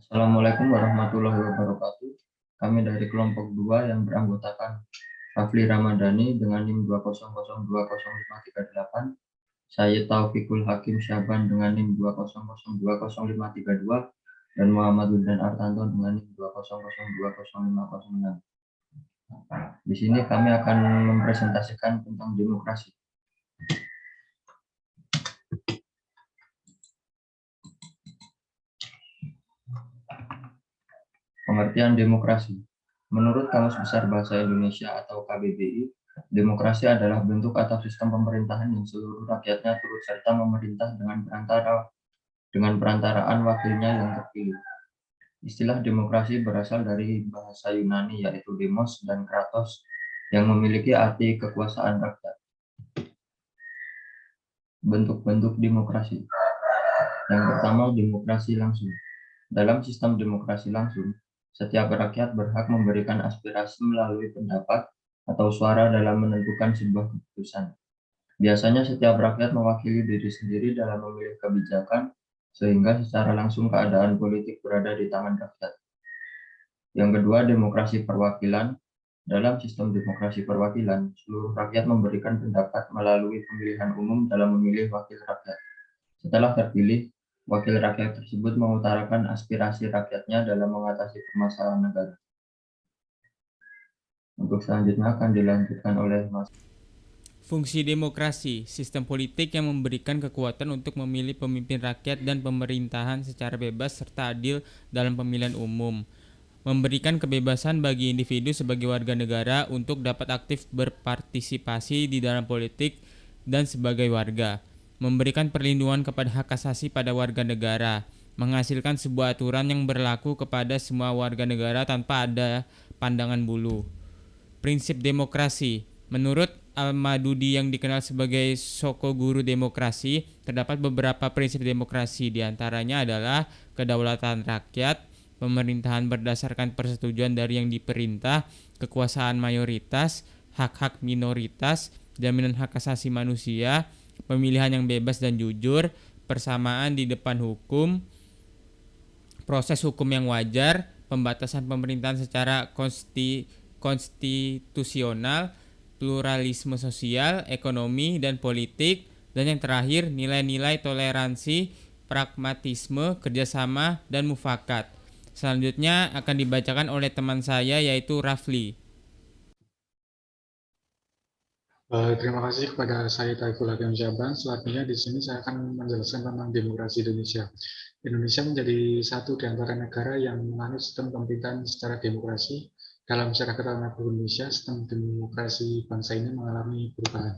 Assalamualaikum warahmatullahi wabarakatuh. Kami dari kelompok 2 yang beranggotakan Rafli Ramadhani dengan NIM 200205338, saya Taufikul Hakim Syaban dengan NIM 200200532, dan Muhammad Wildan Artanto dengan NIM 200200506. Di sini kami akan mempresentasikan tentang demokrasi. Pengertian demokrasi. Menurut Kamus Besar Bahasa Indonesia atau KBBI, demokrasi adalah bentuk atau sistem pemerintahan yang seluruh rakyatnya turut serta memerintah dengan perantaraan wakilnya yang terpilih. Istilah demokrasi berasal dari bahasa Yunani yaitu demos dan kratos yang memiliki arti kekuasaan rakyat. Bentuk-bentuk demokrasi. Yang pertama, demokrasi langsung. Dalam sistem demokrasi langsung, setiap rakyat berhak memberikan aspirasi melalui pendapat atau suara dalam menentukan sebuah keputusan. Biasanya setiap rakyat mewakili diri sendiri dalam memilih kebijakan, sehingga secara langsung keadaan politik berada di tangan rakyat. Yang kedua, demokrasi perwakilan. Dalam sistem demokrasi perwakilan, seluruh rakyat memberikan pendapat melalui pemilihan umum dalam memilih wakil rakyat. Setelah terpilih, wakil rakyat tersebut mengutarakan aspirasi rakyatnya dalam mengatasi permasalahan negara. Untuk selanjutnya akan dilanjutkan oleh Mas. Fungsi demokrasi, sistem politik yang memberikan kekuatan untuk memilih pemimpin rakyat dan pemerintahan secara bebas serta adil dalam pemilihan umum. Memberikan kebebasan bagi individu sebagai warga negara untuk dapat aktif berpartisipasi di dalam politik dan sebagai warga. Memberikan perlindungan kepada hak asasi pada warga negara. Menghasilkan sebuah aturan yang berlaku kepada semua warga negara tanpa ada pandangan bulu. Prinsip demokrasi. Menurut Al-Madudi yang dikenal sebagai Soko Guru Demokrasi, terdapat beberapa prinsip demokrasi, diantaranya adalah kedaulatan rakyat, pemerintahan berdasarkan persetujuan dari yang diperintah, kekuasaan mayoritas, hak-hak minoritas, jaminan hak asasi manusia, pemilihan yang bebas dan jujur, persamaan di depan hukum, proses hukum yang wajar, pembatasan pemerintahan secara konstitusional, pluralisme sosial, ekonomi, dan politik, dan yang terakhir nilai-nilai toleransi, pragmatisme, kerjasama, dan mufakat. Selanjutnya akan dibacakan oleh teman saya yaitu Rafli. Terima kasih kepada saya Taufikul Hakim Syaban. Selanjutnya di sini saya akan menjelaskan tentang demokrasi Indonesia. Indonesia menjadi satu di antara negara yang menganut sistem pemerintahan secara demokrasi. Dalam sejarah kedaulatan Indonesia, sistem demokrasi bangsa ini mengalami perubahan.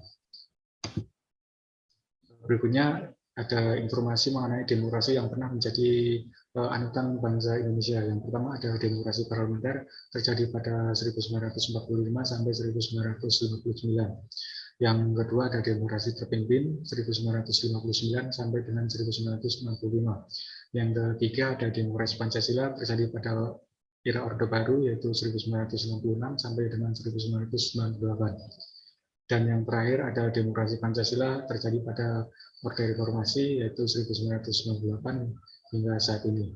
Berikutnya ada informasi mengenai demokrasi yang pernah menjadi anutan bangsa Indonesia. Yang pertama ada demokrasi parlementer terjadi pada 1945 sampai 1959. Yang kedua ada demokrasi terpimpin 1959 sampai dengan 1965. Yang ketiga ada demokrasi Pancasila terjadi pada era Orde Baru yaitu 1966 sampai dengan 1998. Dan yang terakhir ada demokrasi Pancasila terjadi pada Orde Reformasi yaitu 1998 hingga saat ini.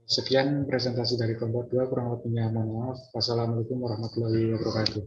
Sekian presentasi dari kelompok 2, kurang lebihnya mohon maaf. Wassalamualaikum warahmatullahi wabarakatuh.